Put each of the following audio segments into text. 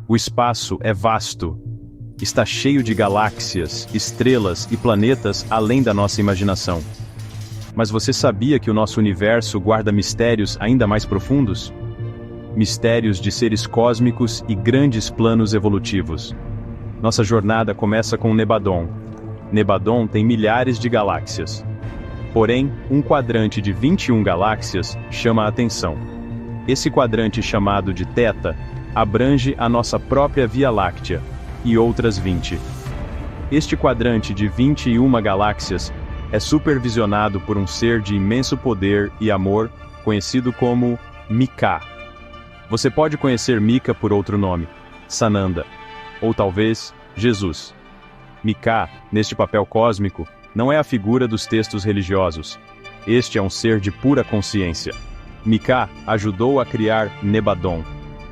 O espaço é vasto. Está cheio de galáxias, estrelas e planetas além da nossa imaginação. Mas você sabia que o nosso universo guarda mistérios ainda mais profundos? Mistérios de seres cósmicos e grandes planos evolutivos. Nossa jornada começa com Nebadon. Nebadon tem milhares de galáxias. Porém, um quadrante de 21 galáxias chama a atenção. Esse quadrante, chamado de Teta, abrange a nossa própria Via Láctea e outras 20. Este quadrante de 21 galáxias é supervisionado por um ser de imenso poder e amor, conhecido como Mika. Você pode conhecer Mika por outro nome, Sananda, ou talvez Jesus. Mika, neste papel cósmico, não é a figura dos textos religiosos. Este é um ser de pura consciência. Mika ajudou a criar Nebadon.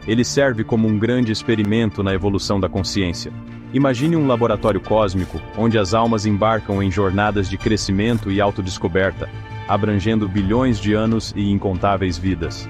Ele serve como um grande experimento na evolução da consciência. Imagine um laboratório cósmico, onde as almas embarcam em jornadas de crescimento e autodescoberta, abrangendo bilhões de anos e incontáveis vidas.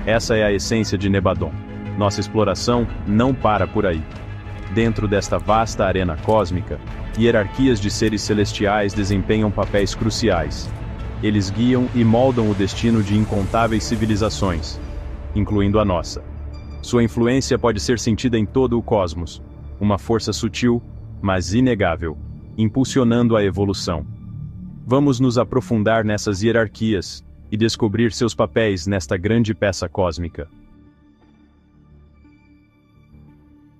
Essa é a essência de Nebadon. Nossa exploração não para por aí. Dentro desta vasta arena cósmica, hierarquias de seres celestiais desempenham papéis cruciais. Eles guiam e moldam o destino de incontáveis civilizações, incluindo a nossa. Sua influência pode ser sentida em todo o cosmos, uma força sutil, mas inegável, impulsionando a evolução. Vamos nos aprofundar nessas hierarquias e descobrir seus papéis nesta grande peça cósmica.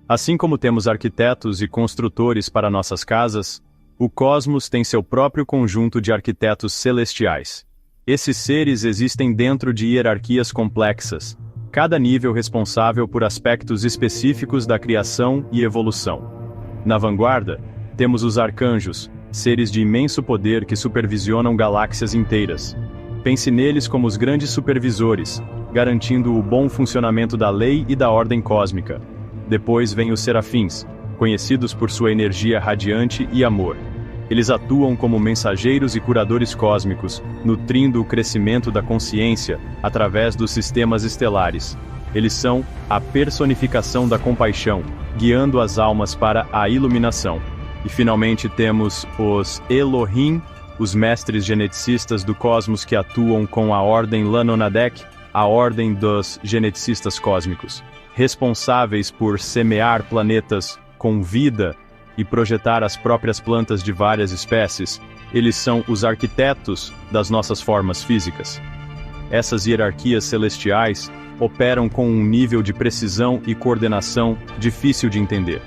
Assim como temos arquitetos e construtores para nossas casas, o cosmos tem seu próprio conjunto de arquitetos celestiais. Esses seres existem dentro de hierarquias complexas, cada nível responsável por aspectos específicos da criação e evolução. Na vanguarda, temos os arcanjos, seres de imenso poder que supervisionam galáxias inteiras. Pense neles como os grandes supervisores, garantindo o bom funcionamento da lei e da ordem cósmica. Depois vem os serafins, conhecidos por sua energia radiante e amor. Eles atuam como mensageiros e curadores cósmicos, nutrindo o crescimento da consciência através dos sistemas estelares. Eles são a personificação da compaixão, guiando as almas para a iluminação. E finalmente temos os Elohim, os mestres geneticistas do cosmos que atuam com a Ordem Lanonadek, a Ordem dos Geneticistas Cósmicos, responsáveis por semear planetas com vida e projetar as próprias plantas de várias espécies. Eles são os arquitetos das nossas formas físicas. Essas hierarquias celestiais operam com um nível de precisão e coordenação difícil de entender.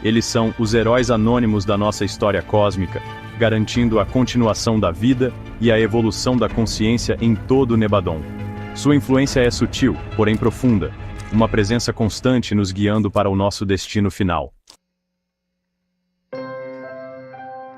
Eles são os heróis anônimos da nossa história cósmica, garantindo a continuação da vida e a evolução da consciência em todo o Nebadon. Sua influência é sutil, porém profunda, uma presença constante nos guiando para o nosso destino final.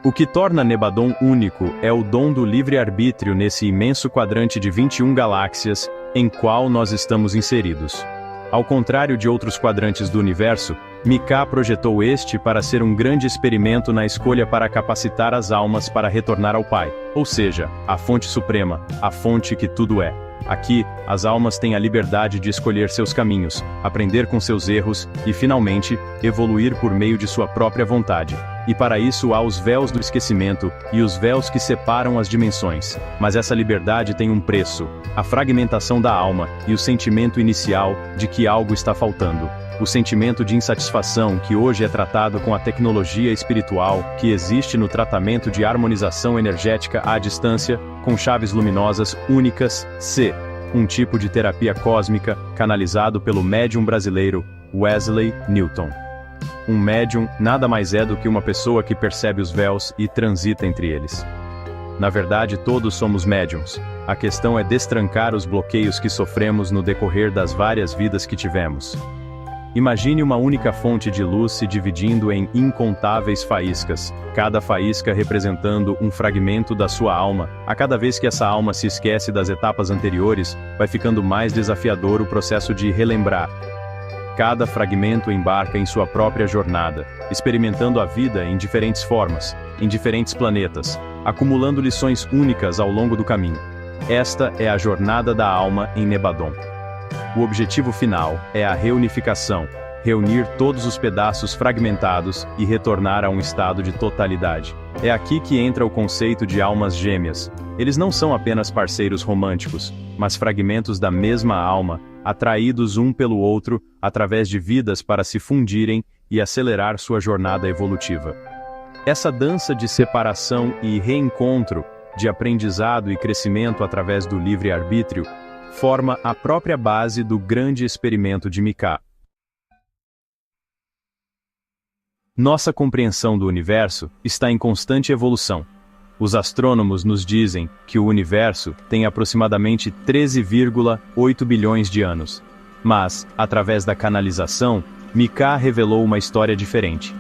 O que torna Nebadon único é o dom do livre-arbítrio nesse imenso quadrante de 21 galáxias, em qual nós estamos inseridos. Ao contrário de outros quadrantes do universo, Mika projetou este para ser um grande experimento na escolha para capacitar as almas para retornar ao Pai, ou seja, a fonte suprema, a fonte que tudo é. Aqui, as almas têm a liberdade de escolher seus caminhos, aprender com seus erros e, finalmente, evoluir por meio de sua própria vontade. E para isso há os véus do esquecimento e os véus que separam as dimensões. Mas essa liberdade tem um preço: a fragmentação da alma e o sentimento inicial de que algo está faltando. O sentimento de insatisfação que hoje é tratado com a tecnologia espiritual que existe no tratamento de harmonização energética à distância, com chaves luminosas únicas, um tipo de terapia cósmica canalizado pelo médium brasileiro Wesley Newton. Um médium nada mais é do que uma pessoa que percebe os véus e transita entre eles. Na verdade, todos somos médiums. A questão é destrancar os bloqueios que sofremos no decorrer das várias vidas que tivemos. Imagine uma única fonte de luz se dividindo em incontáveis faíscas, cada faísca representando um fragmento da sua alma. A cada vez que essa alma se esquece das etapas anteriores, vai ficando mais desafiador o processo de relembrar. Cada fragmento embarca em sua própria jornada, experimentando a vida em diferentes formas, em diferentes planetas, acumulando lições únicas ao longo do caminho. Esta é a jornada da alma em Nebadon. O objetivo final é a reunificação, reunir todos os pedaços fragmentados e retornar a um estado de totalidade. É aqui que entra o conceito de almas gêmeas. Eles não são apenas parceiros românticos, mas fragmentos da mesma alma, atraídos um pelo outro através de vidas para se fundirem e acelerar sua jornada evolutiva. Essa dança de separação e reencontro, de aprendizado e crescimento através do livre-arbítrio, forma a própria base do grande experimento de Mika. Nossa compreensão do universo está em constante evolução. Os astrônomos nos dizem que o universo tem aproximadamente 13,8 bilhões de anos. Mas, através da canalização, Mika revelou uma história diferente.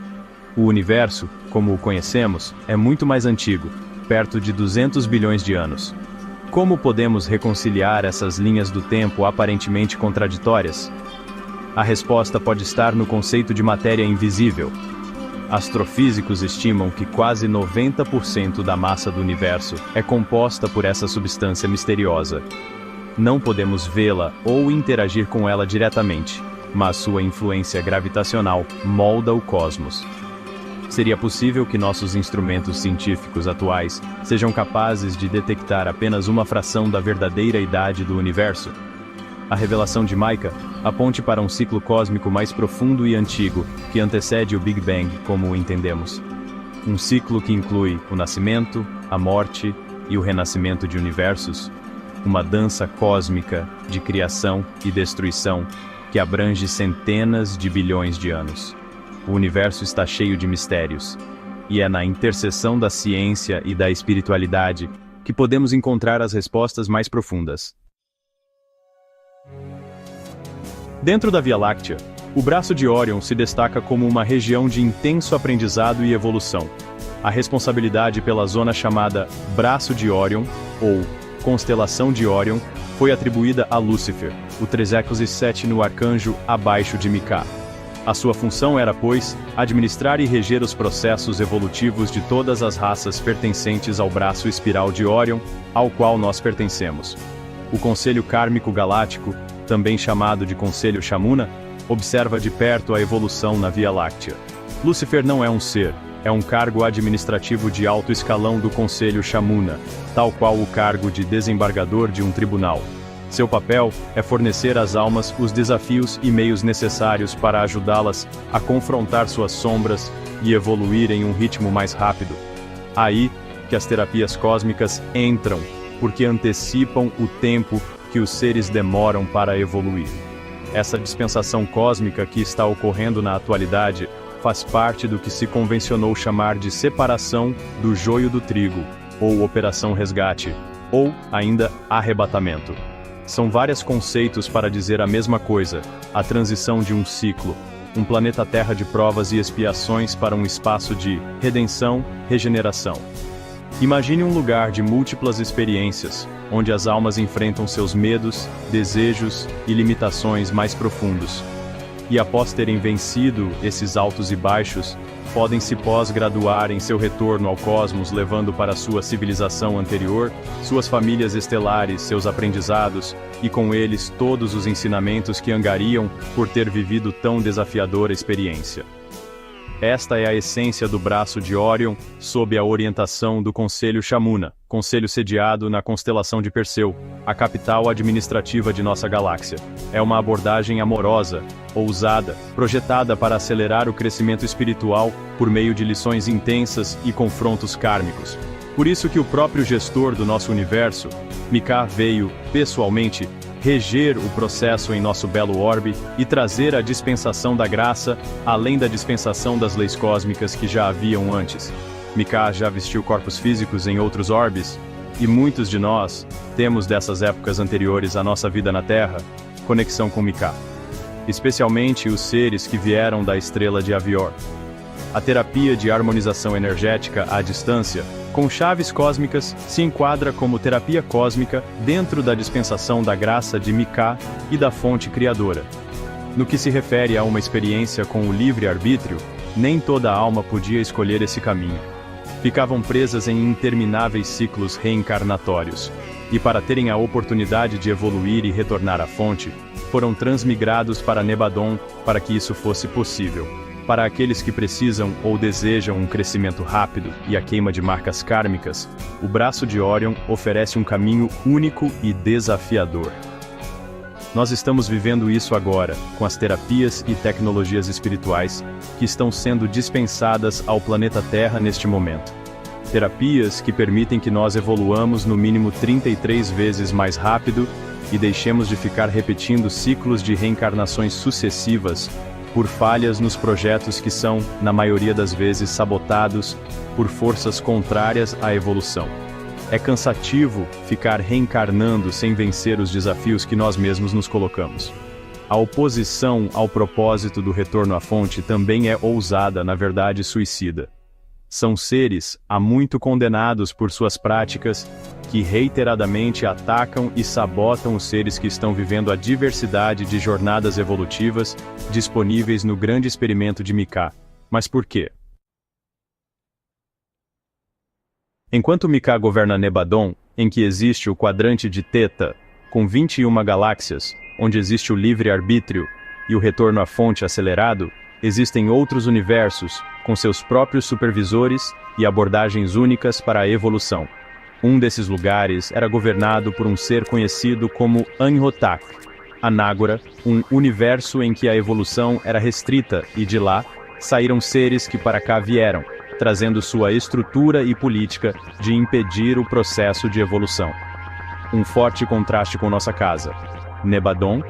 O universo, como o conhecemos, é muito mais antigo, perto de 200 bilhões de anos. Como podemos reconciliar essas linhas do tempo aparentemente contraditórias? A resposta pode estar no conceito de matéria invisível. Astrofísicos estimam que quase 90% da massa do universo é composta por essa substância misteriosa. Não podemos vê-la ou interagir com ela diretamente, mas sua influência gravitacional molda o cosmos. Seria possível que nossos instrumentos científicos atuais sejam capazes de detectar apenas uma fração da verdadeira idade do universo? A revelação de Mika aponta para um ciclo cósmico mais profundo e antigo, que antecede o Big Bang como o entendemos. Um ciclo que inclui o nascimento, a morte e o renascimento de universos. Uma dança cósmica de criação e destruição que abrange centenas de bilhões de anos. O universo está cheio de mistérios, e é na interseção da ciência e da espiritualidade que podemos encontrar as respostas mais profundas. Dentro da Via Láctea, o braço de Órion se destaca como uma região de intenso aprendizado e evolução. A responsabilidade pela zona chamada Braço de Órion, ou Constelação de Órion, foi atribuída a Lúcifer, o 37º arcanjo abaixo de Mika. A sua função era, pois, administrar e reger os processos evolutivos de todas as raças pertencentes ao braço espiral de Órion, ao qual nós pertencemos. O Conselho Kármico Galáctico, também chamado de Conselho Shamuna, observa de perto a evolução na Via Láctea. Lúcifer não é um ser, é um cargo administrativo de alto escalão do Conselho Shamuna, tal qual o cargo de desembargador de um tribunal. Seu papel é fornecer às almas os desafios e meios necessários para ajudá-las a confrontar suas sombras e evoluir em um ritmo mais rápido. Aí que as terapias cósmicas entram, porque antecipam o tempo que os seres demoram para evoluir. Essa dispensação cósmica que está ocorrendo na atualidade faz parte do que se convencionou chamar de separação do joio do trigo, ou operação resgate, ou ainda arrebatamento. São vários conceitos para dizer a mesma coisa: a transição de um ciclo, um planeta Terra de provas e expiações para um espaço de redenção, regeneração. Imagine um lugar de múltiplas experiências, onde as almas enfrentam seus medos, desejos e limitações mais profundos. E após terem vencido esses altos e baixos, podem se pós-graduar em seu retorno ao cosmos, levando para sua civilização anterior, suas famílias estelares, seus aprendizados, e com eles todos os ensinamentos que angariam por ter vivido tão desafiadora experiência. Esta é a essência do braço de Órion, sob a orientação do Conselho Shamuna, conselho sediado na constelação de Perseu, a capital administrativa de nossa galáxia. É uma abordagem amorosa, ousada, projetada para acelerar o crescimento espiritual por meio de lições intensas e confrontos kármicos. Por isso que o próprio gestor do nosso universo, Mika, veio, pessoalmente, reger o processo em nosso belo orbe e trazer a dispensação da graça, além da dispensação das leis cósmicas que já haviam antes. Mika já vestiu corpos físicos em outros orbes, e muitos de nós temos dessas épocas anteriores à nossa vida na Terra, conexão com Mika. Especialmente os seres que vieram da estrela de Avior. A terapia de harmonização energética à distância, com chaves cósmicas, se enquadra como terapia cósmica dentro da dispensação da graça de Mika e da fonte criadora. No que se refere a uma experiência com o livre-arbítrio, nem toda alma podia escolher esse caminho. Ficavam presas em intermináveis ciclos reencarnatórios, e para terem a oportunidade de evoluir e retornar à fonte, foram transmigrados para Nebadon para que isso fosse possível. Para aqueles que precisam ou desejam um crescimento rápido e a queima de marcas kármicas, o braço de Orion oferece um caminho único e desafiador. Nós estamos vivendo isso agora, com as terapias e tecnologias espirituais que estão sendo dispensadas ao planeta Terra neste momento. Terapias que permitem que nós evoluamos no mínimo 33 vezes mais rápido e deixemos de ficar repetindo ciclos de reencarnações sucessivas por falhas nos projetos que são, na maioria das vezes, sabotados por forças contrárias à evolução. É cansativo ficar reencarnando sem vencer os desafios que nós mesmos nos colocamos. A oposição ao propósito do retorno à fonte também é ousada, na verdade suicida. São seres há muito condenados por suas práticas, que reiteradamente atacam e sabotam os seres que estão vivendo a diversidade de jornadas evolutivas disponíveis no grande experimento de Mika. Mas por quê? Enquanto Mika governa Nebadon, em que existe o quadrante de Theta, com 21 galáxias, onde existe o livre-arbítrio e o retorno à fonte acelerado, existem outros universos, com seus próprios supervisores e abordagens únicas para a evolução. Um desses lugares era governado por um ser conhecido como Anhotak, Anágora, um universo em que a evolução era restrita e de lá saíram seres que para cá vieram, trazendo sua estrutura e política de impedir o processo de evolução. Um forte contraste com nossa casa, Nebadon,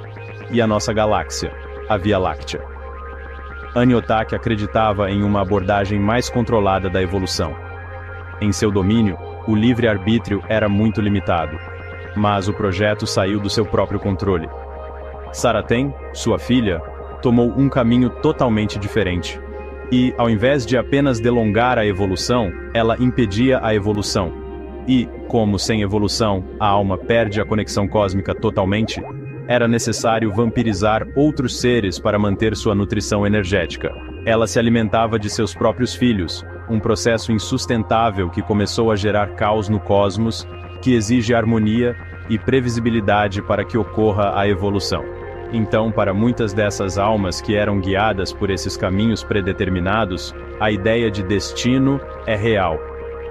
e a nossa galáxia, a Via Láctea. Anhotak acreditava em uma abordagem mais controlada da evolução. Em seu domínio, o livre-arbítrio era muito limitado, mas o projeto saiu do seu próprio controle. Saraten, sua filha, tomou um caminho totalmente diferente. E, ao invés de apenas delongar a evolução, ela impedia a evolução. E, como sem evolução, a alma perde a conexão cósmica totalmente, era necessário vampirizar outros seres para manter sua nutrição energética. Ela se alimentava de seus próprios filhos, um processo insustentável que começou a gerar caos no cosmos, que exige harmonia e previsibilidade para que ocorra a evolução. Então, para muitas dessas almas que eram guiadas por esses caminhos predeterminados, a ideia de destino é real.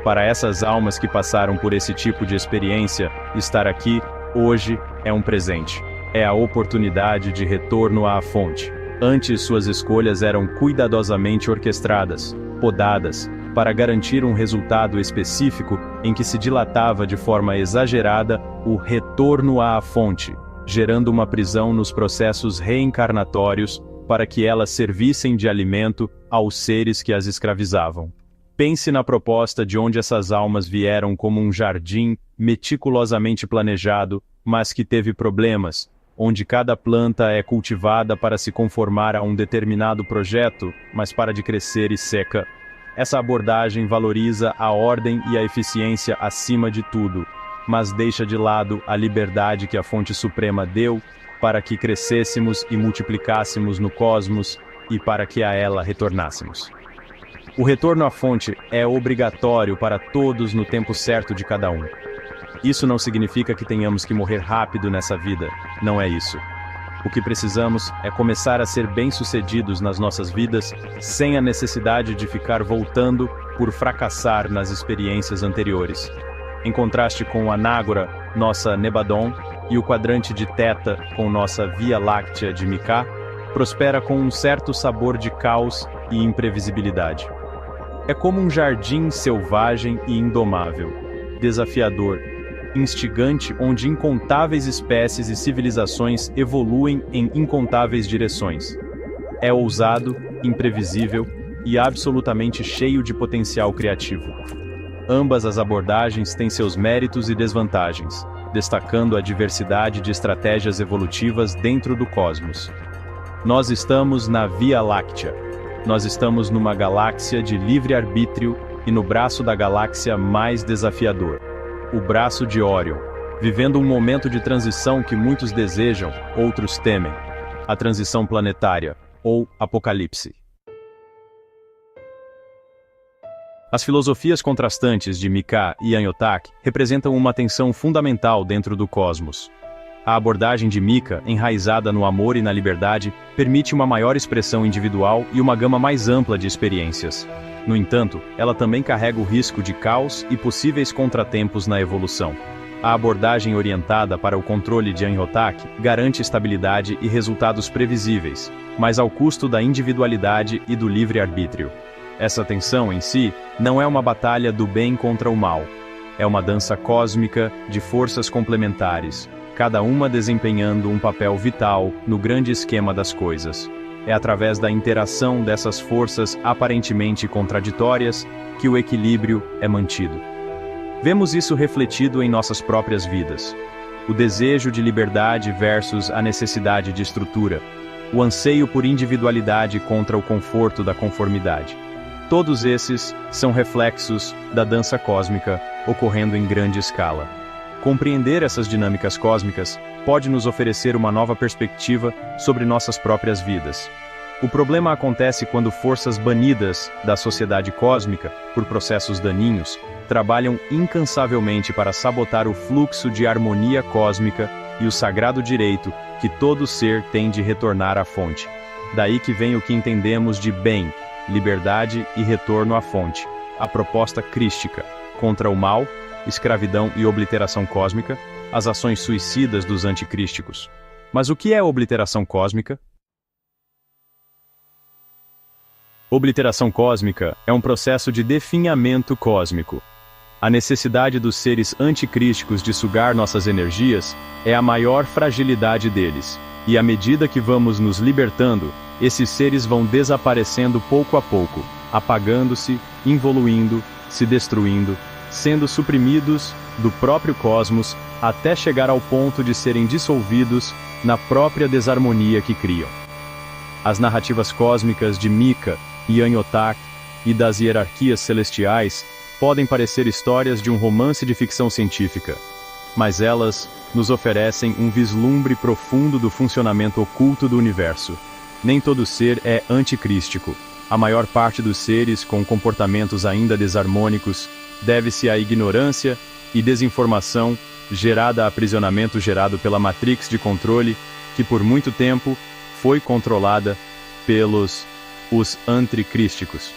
Para essas almas que passaram por esse tipo de experiência, estar aqui, hoje, é um presente. É a oportunidade de retorno à fonte. Antes, suas escolhas eram cuidadosamente orquestradas, podadas, para garantir um resultado específico em que se dilatava de forma exagerada o retorno à fonte, gerando uma prisão nos processos reencarnatórios para que elas servissem de alimento aos seres que as escravizavam. Pense na proposta de onde essas almas vieram como um jardim meticulosamente planejado, mas que teve problemas, onde cada planta é cultivada para se conformar a um determinado projeto, mas para de crescer e seca. Essa abordagem valoriza a ordem e a eficiência acima de tudo, mas deixa de lado a liberdade que a Fonte Suprema deu para que crescêssemos e multiplicássemos no cosmos e para que a ela retornássemos. O retorno à fonte é obrigatório para todos no tempo certo de cada um. Isso não significa que tenhamos que morrer rápido nessa vida, não é isso. O que precisamos é começar a ser bem-sucedidos nas nossas vidas sem a necessidade de ficar voltando por fracassar nas experiências anteriores. Em contraste com Anágora, nossa Nebadon, e o quadrante de Theta com nossa Via Láctea de Mika, prospera com um certo sabor de caos e imprevisibilidade. É como um jardim selvagem e indomável, desafiador, instigante, onde incontáveis espécies e civilizações evoluem em incontáveis direções. É ousado, imprevisível e absolutamente cheio de potencial criativo. Ambas as abordagens têm seus méritos e desvantagens, destacando a diversidade de estratégias evolutivas dentro do cosmos. Nós estamos na Via Láctea. Nós estamos numa galáxia de livre-arbítrio e no braço da galáxia mais desafiador, o braço de Orion, vivendo um momento de transição que muitos desejam, outros temem, a transição planetária, ou apocalipse. As filosofias contrastantes de Mika e Anhotak representam uma tensão fundamental dentro do cosmos. A abordagem de Mika, enraizada no amor e na liberdade, permite uma maior expressão individual e uma gama mais ampla de experiências. No entanto, ela também carrega o risco de caos e possíveis contratempos na evolução. A abordagem orientada para o controle de Anhyotak garante estabilidade e resultados previsíveis, mas ao custo da individualidade e do livre-arbítrio. Essa tensão em si não é uma batalha do bem contra o mal. É uma dança cósmica de forças complementares, cada uma desempenhando um papel vital no grande esquema das coisas. É através da interação dessas forças aparentemente contraditórias que o equilíbrio é mantido. Vemos isso refletido em nossas próprias vidas. O desejo de liberdade versus a necessidade de estrutura. O anseio por individualidade contra o conforto da conformidade. Todos esses são reflexos da dança cósmica ocorrendo em grande escala. Compreender essas dinâmicas cósmicas pode nos oferecer uma nova perspectiva sobre nossas próprias vidas. O problema acontece quando forças banidas da sociedade cósmica, por processos daninhos, trabalham incansavelmente para sabotar o fluxo de harmonia cósmica e o sagrado direito que todo ser tem de retornar à fonte. Daí que vem o que entendemos de bem, liberdade e retorno à fonte, a proposta crística, contra o mal, escravidão e obliteração cósmica, as ações suicidas dos anticrísticos. Mas o que é obliteração cósmica? Obliteração cósmica é um processo de definhamento cósmico. A necessidade dos seres anticrísticos de sugar nossas energias é a maior fragilidade deles, e à medida que vamos nos libertando, esses seres vão desaparecendo pouco a pouco, apagando-se, involuindo, se destruindo, sendo suprimidos do próprio cosmos até chegar ao ponto de serem dissolvidos na própria desarmonia que criam. As narrativas cósmicas de Mika e Anhyotak e das hierarquias celestiais podem parecer histórias de um romance de ficção científica, mas elas nos oferecem um vislumbre profundo do funcionamento oculto do universo. Nem todo ser é anticrístico. A maior parte dos seres com comportamentos ainda desarmônicos deve-se à ignorância e desinformação gerada a aprisionamento gerado pela matrix de controle que por muito tempo foi controlada pelos anticrísticos.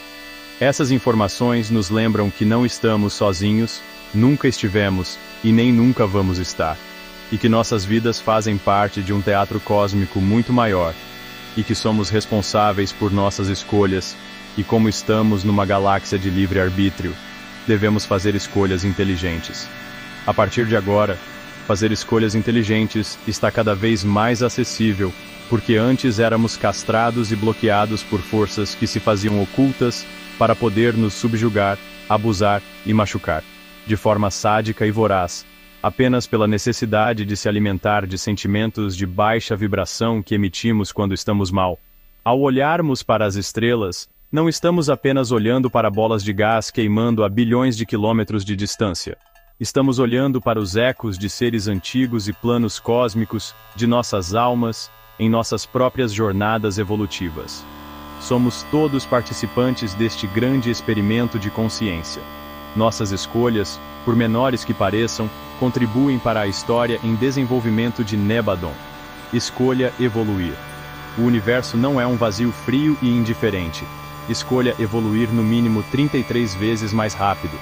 Essas informações nos lembram que não estamos sozinhos, nunca estivemos e nem nunca vamos estar, e que nossas vidas fazem parte de um teatro cósmico muito maior, e que somos responsáveis por nossas escolhas, e como estamos numa galáxia de livre-arbítrio, devemos fazer escolhas inteligentes. A partir de agora, fazer escolhas inteligentes está cada vez mais acessível, porque antes éramos castrados e bloqueados por forças que se faziam ocultas para poder nos subjugar, abusar e machucar, de forma sádica e voraz, apenas pela necessidade de se alimentar de sentimentos de baixa vibração que emitimos quando estamos mal. Ao olharmos para as estrelas, não estamos apenas olhando para bolas de gás queimando a bilhões de quilômetros de distância. Estamos olhando para os ecos de seres antigos e planos cósmicos de nossas almas, em nossas próprias jornadas evolutivas. Somos todos participantes deste grande experimento de consciência. Nossas escolhas, por menores que pareçam, contribuem para a história em desenvolvimento de Nebadon. Escolha evoluir. O universo não é um vazio frio e indiferente. Escolha evoluir no mínimo 33 vezes mais rápido.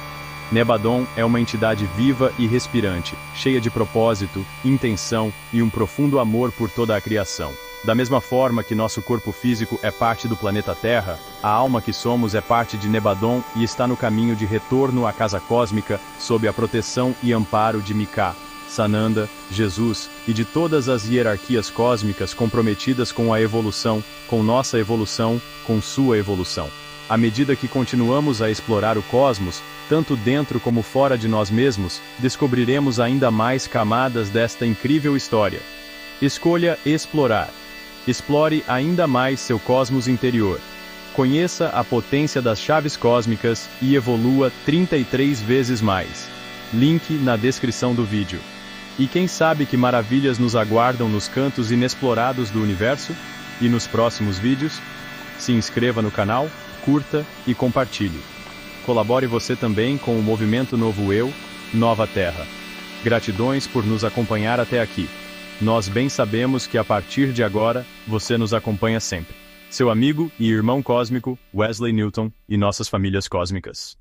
Nebadon é uma entidade viva e respirante, cheia de propósito, intenção e um profundo amor por toda a criação. Da mesma forma que nosso corpo físico é parte do planeta Terra, a alma que somos é parte de Nebadon e está no caminho de retorno à casa cósmica sob a proteção e amparo de Mika, Sananda, Jesus e de todas as hierarquias cósmicas comprometidas com a evolução, com nossa evolução, com sua evolução. À medida que continuamos a explorar o cosmos, tanto dentro como fora de nós mesmos, descobriremos ainda mais camadas desta incrível história. Escolha explorar. Explore ainda mais seu cosmos interior. Conheça a potência das chaves cósmicas e evolua 33 vezes mais. Link na descrição do vídeo. E quem sabe que maravilhas nos aguardam nos cantos inexplorados do universo? E nos próximos vídeos? Se inscreva no canal, curta e compartilhe. Colabore você também com o movimento Novo Eu, Nova Terra. Gratidões por nos acompanhar até aqui. Nós bem sabemos que a partir de agora, você nos acompanha sempre. Seu amigo e irmão cósmico, Wesley Newton, e nossas famílias cósmicas.